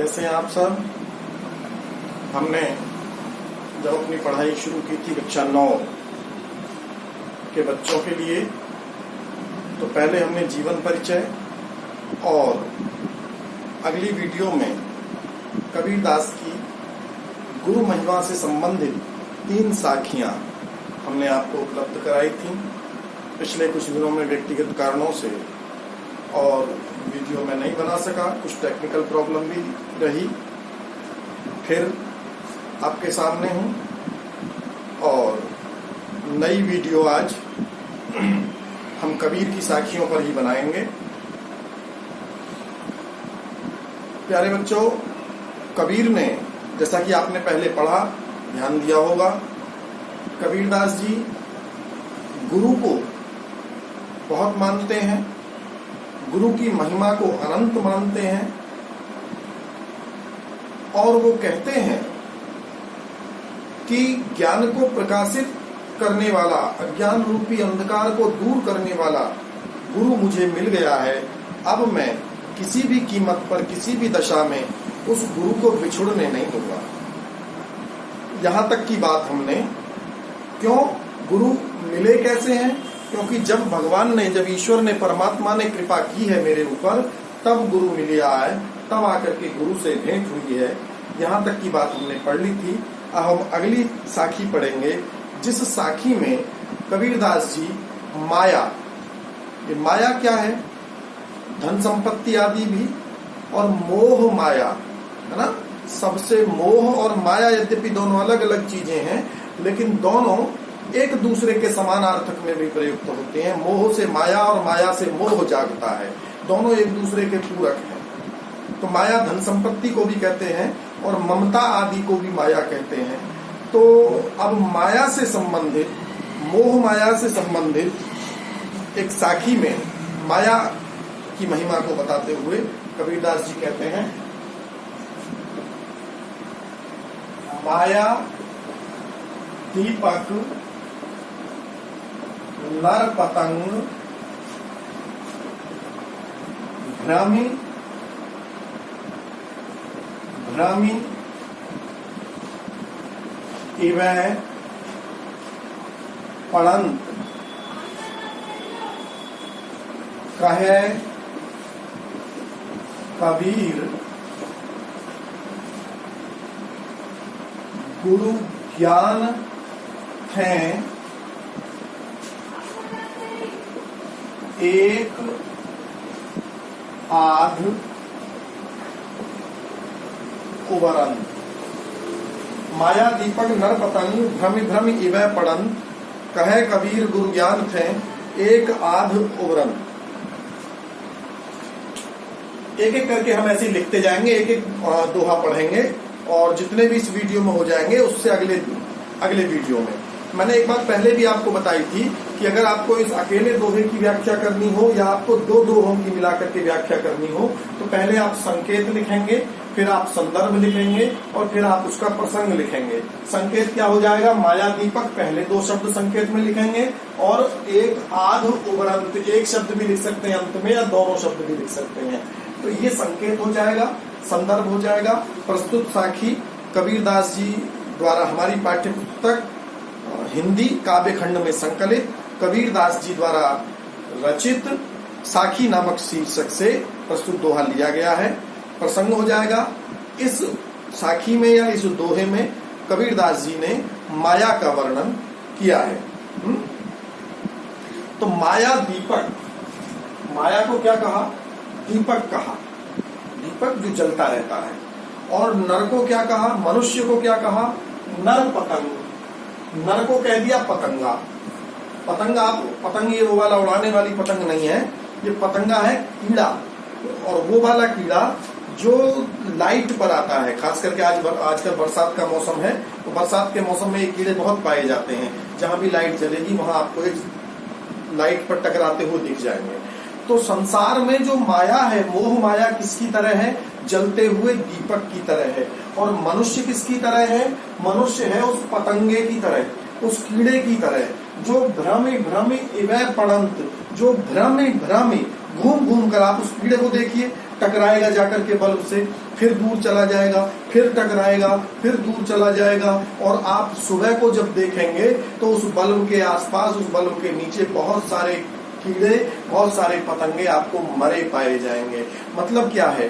कैसे हैं आप सब। हमने जब अपनी पढ़ाई शुरू की थी कक्षा 9 के बच्चों के लिए, तो पहले हमने जीवन परिचय और अगली वीडियो में कबीरदास की गुरु महिमा से संबंधित 3 साखियां हमने आपको उपलब्ध कराई थी। पिछले कुछ दिनों में व्यक्तिगत कारणों से और वीडियो में नहीं बना सका, कुछ टेक्निकल प्रॉब्लम भी रही। फिर आपके सामने हूं और नई वीडियो आज हम कबीर की साखियों पर ही बनाएंगे। प्यारे बच्चों, कबीर ने, जैसा कि आपने पहले पढ़ा, ध्यान दिया होगा, कबीरदास जी गुरु को बहुत मानते हैं, गुरु की महिमा को अनंत मानते हैं और वो कहते हैं कि ज्ञान को प्रकाशित करने वाला, अज्ञान रूपी अंधकार को दूर करने वाला गुरु मुझे मिल गया है। अब मैं किसी भी कीमत पर, किसी भी दशा में उस गुरु को बिछुड़ने नहीं दूंगा। यहां तक की बात हमने, क्यों गुरु मिले कैसे हैं? क्योंकि जब भगवान ने, जब ईश्वर ने, परमात्मा ने कृपा की है मेरे ऊपर, तब गुरु मिलिया है, तब आकर के गुरु से भेंट हुई है। यहां तक की बात हमने पढ़ ली थी। अब हम अगली साखी पढ़ेंगे, जिस साखी में कबीरदास जी माया, ये माया क्या है? धन संपत्ति आदि भी, और मोह माया है ना। सबसे मोह और माया यद्यपि दोनों अलग अलग चीजें हैं, लेकिन दोनों एक दूसरे के समानार्थक में भी प्रयुक्त होते हैं। मोह से माया और माया से मोह जागता है, दोनों एक दूसरे के पूरक हैं। तो माया धन संपत्ति को भी कहते हैं और ममता आदि को भी माया कहते हैं। तो अब माया से संबंधित, मोह माया से संबंधित एक साखी में माया की महिमा को बताते हुए कबीरदास जी कहते हैं, माया दीपक नर पतंग भ्रमी भ्रमी इव पड़ंत कहे कबीर गुरु ज्ञान है एक आध उबरंत। माया दीपक नर पतंग भ्रमि भ्रमि इवै पड़ंत कहे कबीर गुरु ज्ञान थे एक आध उबरंत। एक एक करके हम ऐसे लिखते जाएंगे, एक एक दोहा पढ़ेंगे और जितने भी इस वीडियो में हो जाएंगे उससे अगले वीडियो में। मैंने एक बात पहले भी आपको बताई थी कि अगर आपको इस अकेले दोहे की व्याख्या करनी हो या आपको 2 दोहों की मिलाकर के व्याख्या करनी हो, तो पहले आप संकेत लिखेंगे, फिर आप संदर्भ लिखेंगे और फिर आप उसका प्रसंग लिखेंगे। संकेत क्या हो जाएगा? माया दीपक, पहले 2 शब्द संकेत में लिखेंगे और एक आध उबरंत, एक शब्द भी लिख सकते हैं अंत में या दोनों शब्द भी लिख सकते हैं। तो ये संकेत हो जाएगा, संदर्भ हो जाएगा। प्रस्तुत साखी कबीरदास जी द्वारा हमारी पाठ्य पुस्तक हिंदी काव्य खंड में संकलित कबीरदास जी द्वारा रचित साखी नामक शीर्षक से प्रस्तुत दोहा लिया गया है। प्रसंग हो जाएगा, इस साखी में या इस दोहे में कबीरदास जी ने माया का वर्णन किया है। तो माया दीपक, माया को क्या कहा? दीपक कहा, दीपक जो जलता रहता है। और नर को क्या कहा? मनुष्य को क्या कहा? नर पतंग। नर को कह दिया पतंगा। पतंगा, पतंग ये वो वाला उड़ाने वाली पतंग नहीं है, ये पतंगा है कीड़ा, और वो वाला कीड़ा जो लाइट पर आता है। खास करके आजकल बरसात का मौसम है, तो बरसात के मौसम में ये कीड़े बहुत पाए जाते हैं। जहां भी लाइट जलेगी वहां आपको एक लाइट पर टकराते हुए दिख जाएंगे। तो संसार में जो माया है, मोह माया किसकी तरह है? जलते हुए दीपक की तरह है। और मनुष्य किसकी तरह है? मनुष्य है उस पतंगे की तरह, उस कीड़े की तरह, जो भ्रमि भ्रमि इवै पड़ंत, जो भ्रमि भ्रमि घूम घूम कर, आप उस कीड़े को देखिए, टकराएगा जाकर के बल्ब से, फिर दूर चला जाएगा, फिर टकराएगा, फिर दूर चला जाएगा। और आप सुबह को जब देखेंगे तो उस बल्ब के आसपास, उस बल्ब के नीचे बहुत सारे कीड़े, बहुत सारे पतंगे आपको मरे पाए जाएंगे। मतलब क्या है,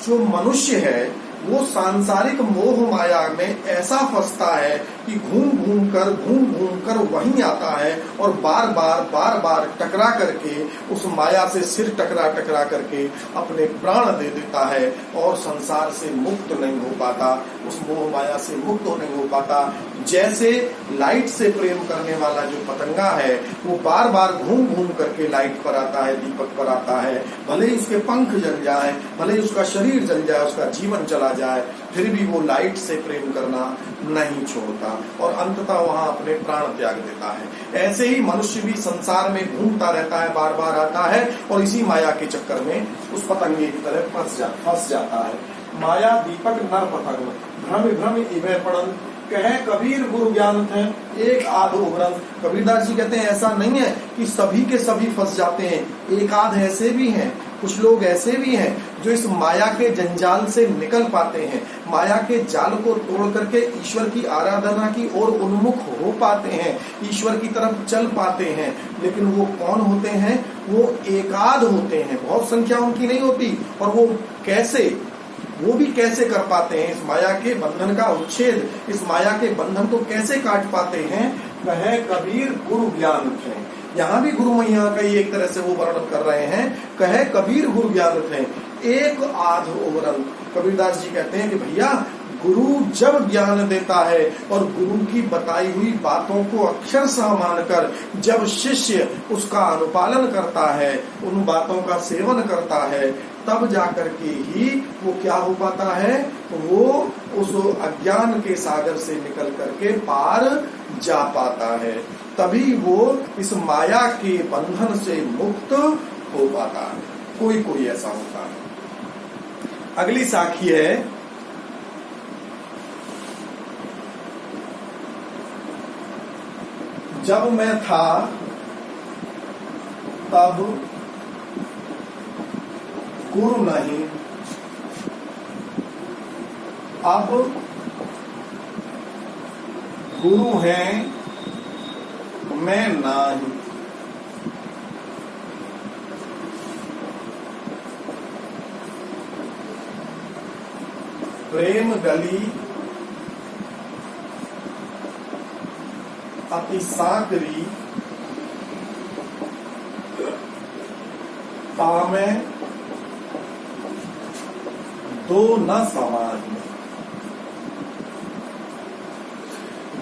जो मनुष्य है वो सांसारिक मोह माया में ऐसा फंसता है कि घूम घूम कर वहीं आता है और बार बार टकरा करके उस माया से सिर टकरा करके अपने प्राण दे देता है और संसार से मुक्त नहीं हो पाता, उस मोह माया से मुक्त नहीं हो पाता। जैसे लाइट से प्रेम करने वाला जो पतंगा है वो बार बार घूम करके लाइट पर आता है, दीपक पर आता है, भले ही उसके पंख जल जाए, भले ही उसका शरीर जल जाए, उसका जीवन चला जाए, फिर भी वो लाइट से प्रेम करना नहीं छोड़ता और अंततः वहां अपने प्राण त्याग देता है। ऐसे ही मनुष्य भी संसार में घूमता रहता है, बार बार आता है और इसी माया के चक्कर में उस पतंगे की तरह फंस जाता है। माया दीपक नर पतंग भ्रम भ्रम इवै पड़न, कहे कबीर गुरु ज्ञान थे एक आध उभरन। कबीरदास जी कहते हैं ऐसा नहीं है कि सभी के सभी फंस जाते हैं, एक आध ऐसे भी हैं, कुछ लोग ऐसे भी हैं जो इस माया के जंजाल से निकल पाते हैं, माया के जाल को तोड़ करके ईश्वर की आराधना की ओर उन्मुख हो पाते हैं, ईश्वर की तरफ चल पाते हैं। लेकिन वो कौन होते हैं? वो एकाध होते हैं, बहुत संख्या उनकी नहीं होती। और वो भी कैसे कर पाते हैं इस माया के बंधन का उच्छेद, इस माया के बंधन को कैसे काट पाते हैं? कहे कबीर गुरु ज्ञान थे। यहाँ भी गुरु मैया का ही एक तरह से वो वर्णन कर रहे हैं, कहे कबीर गुरु ज्ञान थे एक आध उभरन। कबीरदास जी कहते हैं कि भैया गुरु जब ज्ञान देता है और गुरु की बताई हुई बातों को अक्षरशः मानकर जब शिष्य उसका अनुपालन करता है, उन बातों का सेवन करता है, तब जाकर के ही वो क्या हो पाता है, वो उस अज्ञान के सागर से निकल करके पार जा पाता है, तभी वो इस माया के बंधन से मुक्त हो पाता है। कोई ऐसा होता है। अगली साखी है, जब मैं था तब गुरु नहीं, अब गुरु हैं मैं नहीं। प्रेम गली अति साकरी, तामे दो न समाज।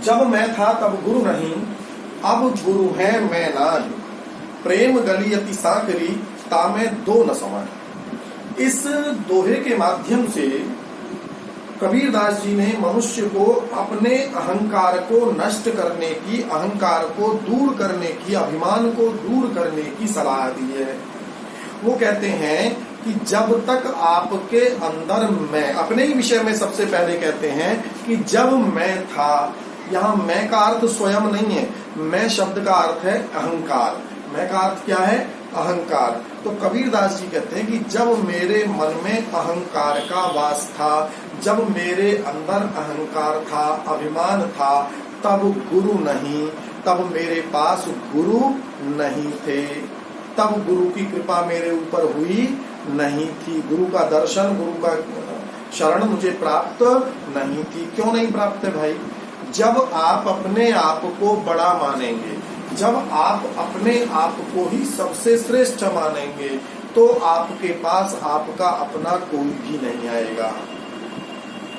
जब मैं था तब गुरु नहीं, अब गुरु है मैं नहीं। प्रेम गली अति साकरी, तामे दो न समाज। इस दोहे के माध्यम से कबीरदास जी ने मनुष्य को अपने अहंकार को नष्ट करने की, अहंकार को दूर करने की, अभिमान को दूर करने की सलाह दी है। वो कहते हैं कि जब तक आपके अंदर मैं, अपने ही विषय में सबसे पहले कहते हैं कि जब मैं था, यहाँ मैं का अर्थ स्वयं नहीं है, मैं शब्द का अर्थ है अहंकार। मैं का अर्थ क्या है? अहंकार। तो कबीरदास जी कहते हैं कि जब मेरे मन में अहंकार का वास था, जब मेरे अंदर अहंकार था, अभिमान था, तब गुरु नहीं, तब मेरे पास गुरु नहीं थे, तब गुरु की कृपा मेरे ऊपर हुई नहीं थी, गुरु का दर्शन, गुरु का शरण मुझे प्राप्त नहीं थी। क्यों नहीं प्राप्त है भाई? जब आप अपने आप को बड़ा मानेंगे, जब आप अपने आप को ही सबसे श्रेष्ठ मानेंगे, तो आपके पास आपका अपना कोई भी नहीं आएगा।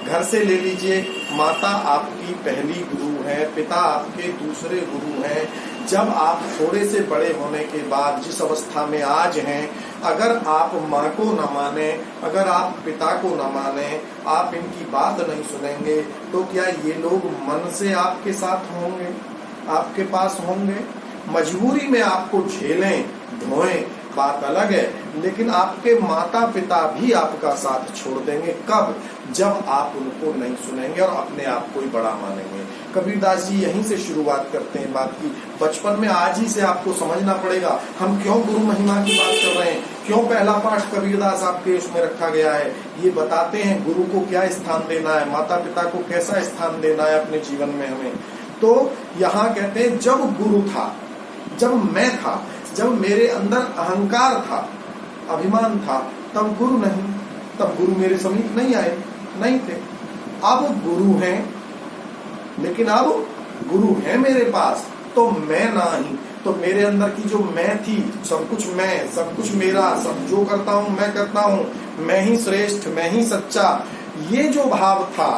घर से ले लीजिए, माता आपकी पहली गुरु है, पिता आपके दूसरे गुरु हैं। जब आप थोड़े से बड़े होने के बाद जिस अवस्था में आज हैं, अगर आप माँ को न माने, अगर आप पिता को न माने, आप इनकी बात नहीं सुनेंगे, तो क्या ये लोग मन से आपके साथ होंगे, आपके पास होंगे? मजबूरी में आपको झेलें, धोएं, बात अलग है, लेकिन आपके माता पिता भी आपका साथ छोड़ देंगे। कब? जब आप उनको नहीं सुनेंगे और अपने आप को ही बड़ा मानेंगे। कबीरदास जी यहीं से शुरुआत करते हैं बात की। बचपन में आज ही से आपको समझना पड़ेगा हम क्यों गुरु महिमा की बात कर रहे हैं, क्यों पहला पाठ कबीरदास आपके उसमें रखा गया है। ये बताते हैं गुरु को क्या स्थान देना है, माता पिता को कैसा स्थान देना है अपने जीवन में हमें। तो यहाँ कहते हैं जब गुरु था, जब मैं था, जब मेरे अंदर अहंकार था, अभिमान था, तब गुरु नहीं, तब गुरु मेरे समीप नहीं आए, नहीं थे। अब गुरु हैं, लेकिन अब गुरु है मेरे पास तो मैं नहीं, तो मेरे अंदर की जो मैं थी, सब कुछ मैं, सब कुछ मेरा, सब जो करता हूँ मैं करता हूँ, मैं ही श्रेष्ठ, मैं ही सच्चा, ये जो भाव था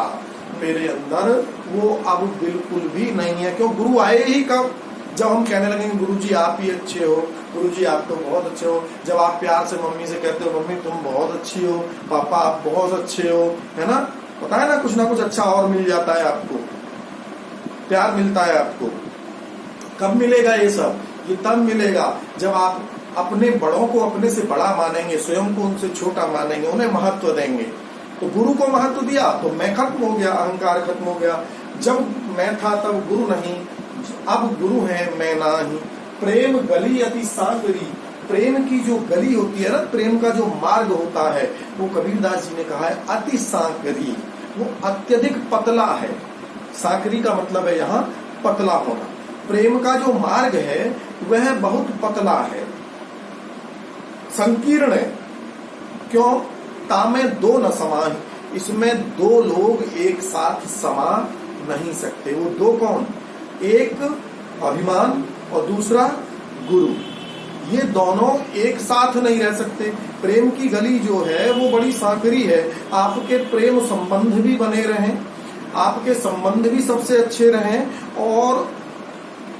मेरे अंदर वो अब बिल्कुल भी नहीं है। क्यों? गुरु आए ही कब? जब हम कहने लगेंगे गुरु जी आप ही अच्छे हो, गुरु जी आप तो बहुत अच्छे हो। जब आप प्यार से मम्मी से कहते हो मम्मी तुम बहुत अच्छी हो, पापा आप बहुत अच्छे हो, है ना, पता है ना कुछ अच्छा और मिल जाता है आपको, प्यार मिलता है आपको। कब मिलेगा ये सब? ये तब मिलेगा जब आप अपने बड़ों को अपने से बड़ा मानेंगे, स्वयं को उनसे छोटा मानेंगे, उन्हें महत्व देंगे। तो गुरु को महत्व दिया तो मैं खत्म हो गया, अहंकार खत्म हो गया। जब मैं था तब गुरु नहीं, अब गुरु है मैं नहीं। प्रेम गली अति सांकरी, प्रेम की जो गली होती है ना, प्रेम का जो मार्ग होता है वो कबीरदास जी ने कहा है अति सांकरी, वो अत्यधिक पतला है। सांकरी का मतलब है यहाँ पतला होना। प्रेम का जो मार्ग है वह बहुत पतला है, संकीर्ण है। क्यों? तामे दो न समाहि, इसमें दो लोग एक साथ समा नहीं सकते। वो दो कौन? एक अभिमान और दूसरा गुरु, ये दोनों एक साथ नहीं रह सकते। प्रेम की गली जो है वो बड़ी सांकरी है। आपके प्रेम संबंध भी बने रहें, आपके संबंध भी सबसे अच्छे रहें और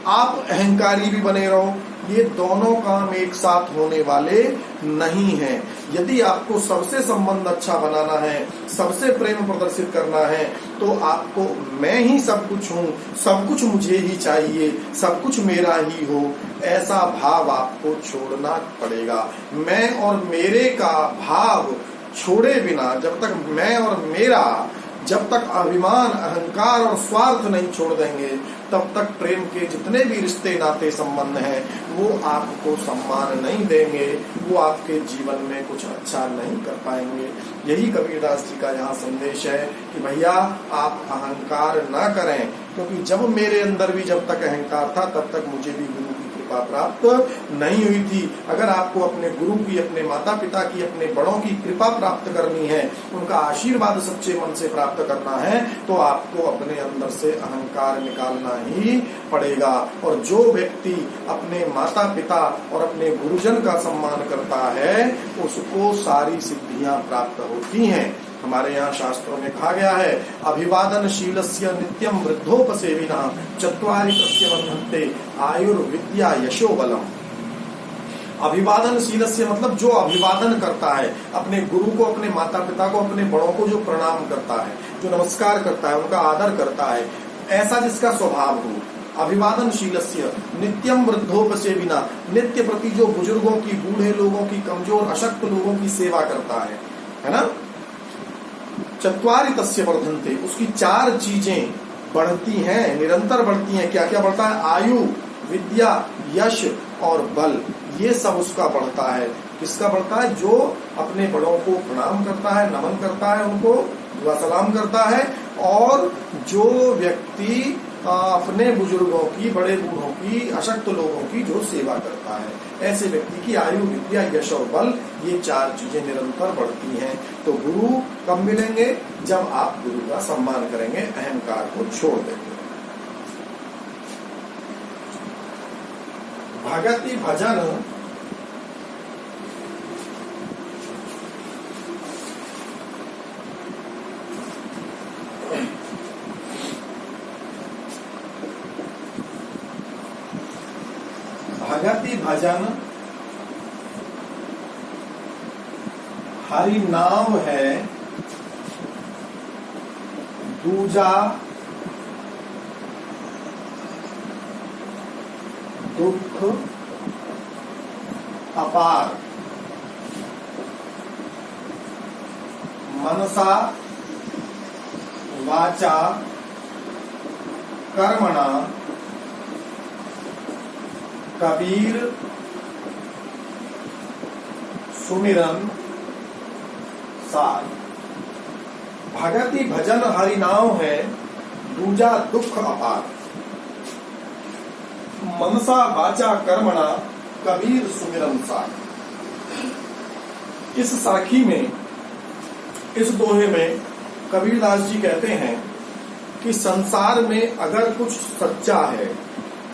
आप अहंकारी भी बने रहो, ये दोनों काम एक साथ होने वाले नहीं हैं। यदि आपको सबसे संबंध अच्छा बनाना है, सबसे प्रेम प्रदर्शित करना है, तो आपको मैं ही सब कुछ हूँ, सब कुछ मुझे ही चाहिए, सब कुछ मेरा ही हो, ऐसा भाव आपको छोड़ना पड़ेगा। मैं और मेरे का भाव छोड़े बिना, जब तक मैं और मेरा, जब तक अभिमान, अहंकार और स्वार्थ नहीं छोड़ देंगे, तब तक प्रेम के जितने भी रिश्ते नाते संबंध हैं वो आपको सम्मान नहीं देंगे, वो आपके जीवन में कुछ अच्छा नहीं कर पाएंगे। यही कबीरदास जी का यहाँ संदेश है कि भैया आप अहंकार ना करें, क्योंकि जब मेरे अंदर भी जब तक अहंकार था तब तक मुझे भी गुरु की कृपा प्राप्त नहीं हुई थी। अगर आपको अपने गुरु की, अपने माता पिता की, अपने बड़ों की कृपा प्राप्त करनी है, उनका आशीर्वाद सच्चे मन से प्राप्त करना है, तो आपको अपने अंदर से अहंकार निकालना ही पड़ेगा। और जो व्यक्ति अपने माता पिता और अपने गुरुजन का सम्मान करता है उसको सारी सिद्धियां प्राप्त होती हैं। हमारे यहाँ शास्त्रों में कहा गया है अभिवादनशीलस्य नित्यम वृद्धोपसेविनः चत्वारि तस्य वर्धन्ते आयुर्विद्या यशो बलम। अभिवादनशील से मतलब जो अभिवादन करता है, अपने गुरु को, अपने माता पिता को, अपने बड़ों को जो प्रणाम करता है, जो नमस्कार करता है, उनका आदर करता है, ऐसा जिसका स्वभाव हो। अभिवादनशीलस्य नित्यम वृद्धोपसेविना, नित्य प्रति जो बुजुर्गों की, बूढ़े लोगों की, कमजोर अशक्त लोगों की सेवा करता है ना। चत्वारि तस्य वर्धन्ते, उसकी चार चीजें बढ़ती हैं, निरंतर बढ़ती हैं। क्या क्या बढ़ता है? आयु, विद्या, यश और बल, ये सब उसका बढ़ता है। किसका बढ़ता है? जो अपने बड़ों को प्रणाम करता है, नमन करता है, उनको दुआ सलाम करता है, और जो व्यक्ति अपने बुजुर्गों की, बड़े बूढ़ों की, अशक्त लोगों की जो सेवा करता है, ऐसे व्यक्ति की आयु, विद्या, यश और बल, ये चार चीजें निरंतर बढ़ती हैं। तो गुरु कब मिलेंगे? जब आप गुरु का सम्मान करेंगे, अहंकार को छोड़ देंगे। भगति भजन भगति भजन हरि नाम है दूजा दुख अपार, मनसा वाचा कर्मणा कबीर सुमिरन सार। भगति भजन हरि नाम है, दूजा दुख अपार। मनसा वाचा कर्मणा कबीर सुमिरन सार। इस साखी में, इस दोहे में कबीरदास जी कहते हैं कि संसार में अगर कुछ सच्चा है,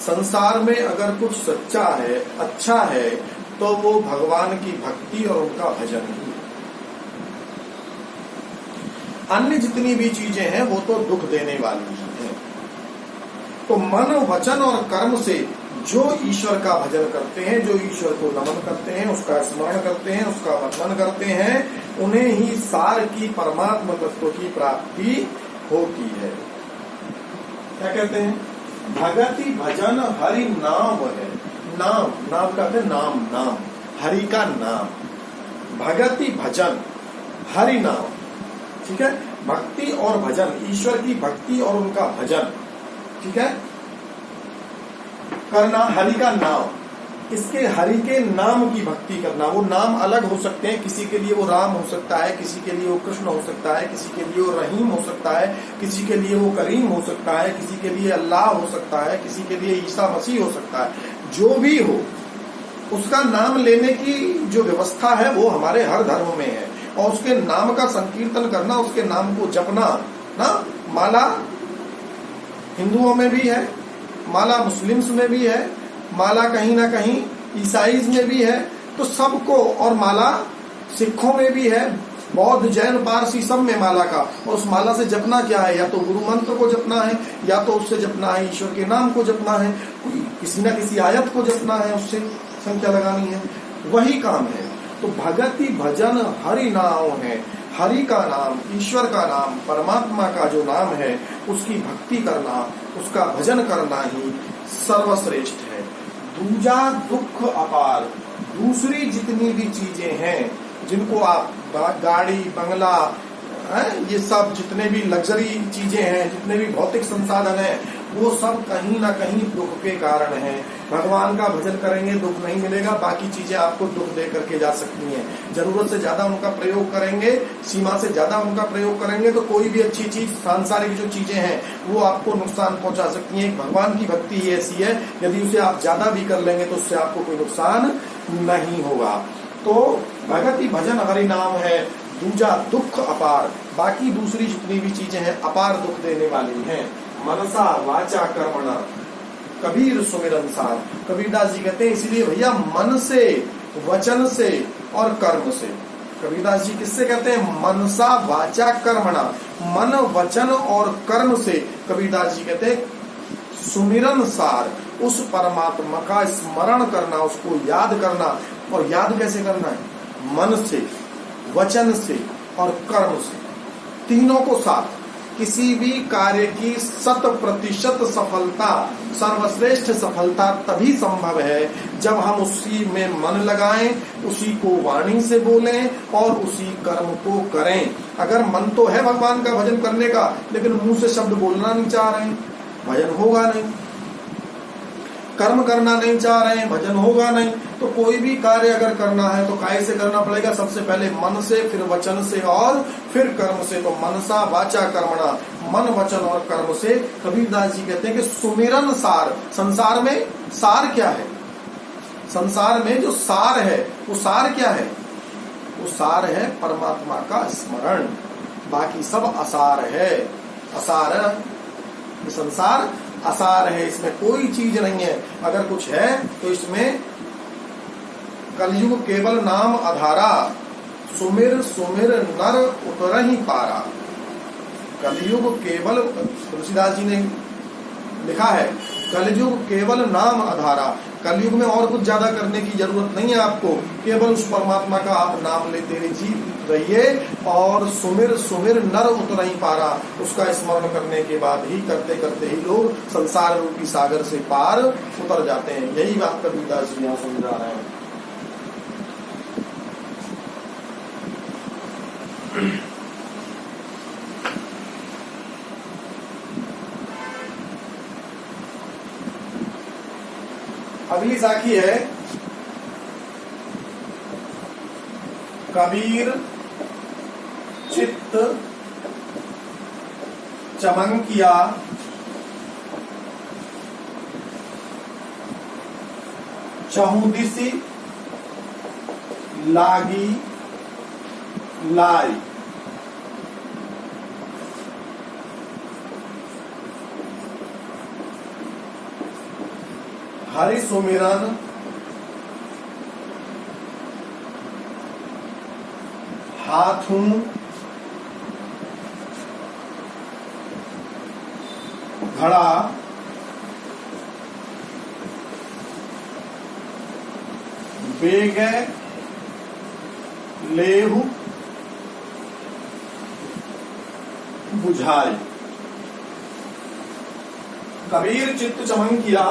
संसार में अगर कुछ सच्चा है, अच्छा है, तो वो भगवान की भक्ति और उनका भजन ही है। अन्य जितनी भी चीजें हैं वो तो दुख देने वाली ही हैं। तो मन, वचन और कर्म से जो ईश्वर का भजन करते हैं, जो ईश्वर को नमन करते हैं, उसका स्मरण करते हैं, उसका वर्णन करते हैं, उन्हें ही सार की परमात्मा तत्व की प्राप्ति होती है। क्या कहते हैं? भगति भजन हरि नाम है। नाम, नाम कहते हैं नाम, नाम हरि का नाम। भगति भजन हरि नाम, ठीक है। भक्ति और भजन, ईश्वर की भक्ति और उनका भजन, ठीक है, करना, हरि का नाम। इसके हरि के नाम की भक्ति करना। वो नाम अलग हो सकते हैं, किसी के लिए वो राम हो सकता है, किसी के लिए वो कृष्ण हो सकता है, किसी के लिए वो रहीम हो सकता है, किसी के लिए वो करीम हो सकता है, किसी के लिए अल्लाह हो सकता है, किसी के लिए ईसा मसीह हो सकता है। जो भी हो, उसका नाम लेने की जो व्यवस्था है वो हमारे हर धर्म में है। और उसके नाम का संकीर्तन करना, उसके नाम को जपना ना, माला हिंदुओं में भी है, माला मुस्लिम्स में भी है, माला कहीं ना कहीं ईसाईज में भी है, तो सबको, और माला सिखों में भी है, बौद्ध जैन पारसी सब में माला का। और उस माला से जपना क्या है? या तो गुरु मंत्र को जपना है, या तो उससे जपना है ईश्वर के नाम को जपना है, किसी न किसी आयत को जपना है, उससे संख्या लगानी है, वही काम है। तो भगति भजन हरि नाम है। हरि का नाम, ईश्वर का नाम, परमात्मा का जो नाम है, उसकी भक्ति करना, उसका भजन करना ही सर्वश्रेष्ठ है। दूजा दुख अपार। दूसरी जितनी भी चीजें हैं जिनको आप गाड़ी, बंगला, ये सब जितने भी लग्जरी चीजें हैं, जितने भी भौतिक संसाधन हैं, वो सब कहीं ना कहीं दुख के कारण हैं। भगवान का भजन करेंगे दुख नहीं मिलेगा, बाकी चीजें आपको दुख दे करके जा सकती हैं। जरूरत से ज्यादा उनका प्रयोग करेंगे, सीमा से ज्यादा उनका प्रयोग करेंगे, तो कोई भी अच्छी चीज, सांसारिक जो चीजें हैं, वो आपको नुकसान पहुंचा सकती हैं। भगवान की भक्ति ही ऐसी है, यदि उसे आप ज्यादा भी कर लेंगे तो उससे आपको कोई नुकसान नहीं होगा। तो भगति भजन हरि नाम है, दूजा दुख अपार। बाकी दूसरी जितनी भी चीजें हैं अपार दुख देने वाली हैं। मनसा वाचा कर्मणा कबीर सुमिरन सार। कबीरदास जी कहते हैं इसलिए भैया मन से, वचन से और कर्म से। कबीरदास जी किससे कहते हैं? मनसा वाचा कर्मणा, मन, वचन और कर्म से कबीरदास जी कहते हैं सुमिरन सार, उस परमात्मा का स्मरण करना, उसको याद करना। और याद कैसे करना है? मन से, वचन से और कर्म से, तीनों को साथ। किसी भी कार्य की 100% सफलता, सर्वश्रेष्ठ सफलता तभी संभव है जब हम उसी में मन लगाएं, उसी को वाणी से बोलें और उसी कर्म को करें। अगर मन तो है भगवान का भजन करने का, लेकिन मुंह से शब्द बोलना नहीं चाह रहे हैं, भजन होगा नहीं। कर्म करना नहीं चाह रहे हैं, भजन होगा नहीं। तो कोई भी कार्य अगर करना है तो काय से करना पड़ेगा? सबसे पहले मन से, फिर वचन से और फिर कर्म से। तो मनसा वाचा कर्मणा, मन, वचन और कर्म से। कबीरदास जी कहते हैं कि सुमिरन सार। संसार में सार क्या है? संसार में जो सार है वो सार क्या है? वो सार है परमात्मा का स्मरण, बाकी सब असार है। असार, संसार असार है, इसमें कोई चीज नहीं है। अगर कुछ है तो इसमें कलयुग केवल नाम आधारा, सुमिर सुमिर नर उतर ही पारा। कलयुग केवल, तुलसीदास जी ने लिखा है, कलयुग केवल नाम आधारा। कलयुग में और कुछ ज्यादा करने की जरूरत नहीं है आपको, केवल उस परमात्मा का आप नाम लेते रहिए और सुमिर सुमिर नर उतर ही पारा। उसका स्मरण करने के बाद ही, करते करते ही लोग संसार रूपी सागर से पार उतर जाते हैं। यही बात कबीरदास जी यहाँ समझा रहे हैं। अगली साखी है कबीर चित्त चमंकिया चहुदिसी लागी लाई। हरि सुमिरन हाथों घड़ा बेग लेहु बुझाई। कबीर चित्त चमंकिया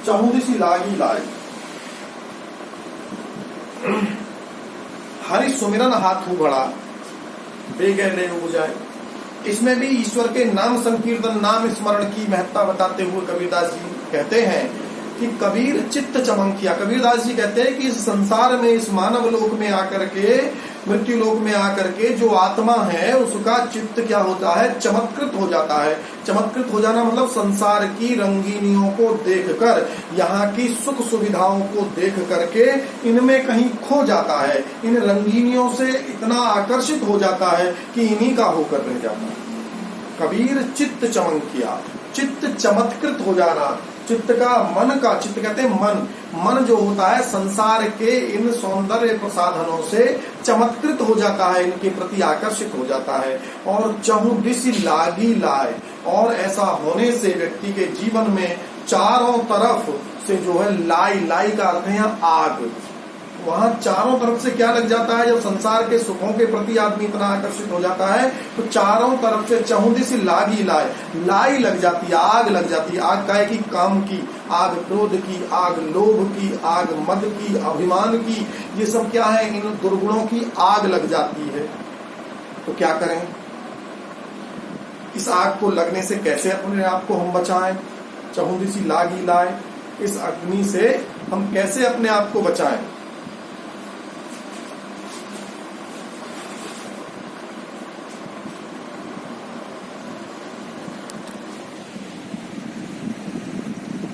चहुदिसी लागी लाई। हरि सुमिरन हाथू घड़ा बेग लेहु बुझाई। इसमें भी ईश्वर के नाम संकीर्तन नाम स्मरण की महत्ता बताते हुए कबीरदास जी कहते हैं कि कबीर चित्त चमंकिया। कबीरदास जी कहते हैं कि इस संसार में इस मानव लोक में आकर के मृत्यु लोक में आकर के जो आत्मा है उसका चित्त क्या होता है, चमत्कृत हो जाता है। चमत्कृत हो जाना मतलब संसार की रंगीनियों को देखकर, यहाँ की सुख सुविधाओं को देख करके इनमें कहीं खो जाता है, इन रंगीनियों से इतना आकर्षित हो जाता है कि इन्हीं का होकर रह जाता है। कबीर चित्त चमंकिया, चित्त चमत्कृत हो जाना, चित्त का मन का, चित्त कहते हैं मन, मन जो होता है संसार के इन सौंदर्य प्रसाधनों से चमत्कृत हो जाता है, इनके प्रति आकर्षित हो जाता है। और चहुदिसी लागी लाए, और ऐसा होने से व्यक्ति के जीवन में चारों तरफ से जो है लाई, लाई का अर्थ है आग, वहां चारों तरफ से क्या लग जाता है। जब संसार के सुखों के प्रति आदमी इतना आकर्षित हो जाता है तो चारों तरफ से चहुदिसी लागी लाए, लाई लग जाती है, आग लग जाती है। आग काय की, काम की आग, क्रोध की आग, लोभ की आग, मद की, अभिमान की, ये सब क्या है, इन दुर्गुणों की आग लग जाती है। तो क्या करें, इस आग को लगने से कैसे अपने आप को हम बचाएं। चहुदिसी लागी लाए, इस अग्नि से हम कैसे अपने आप को बचाएं।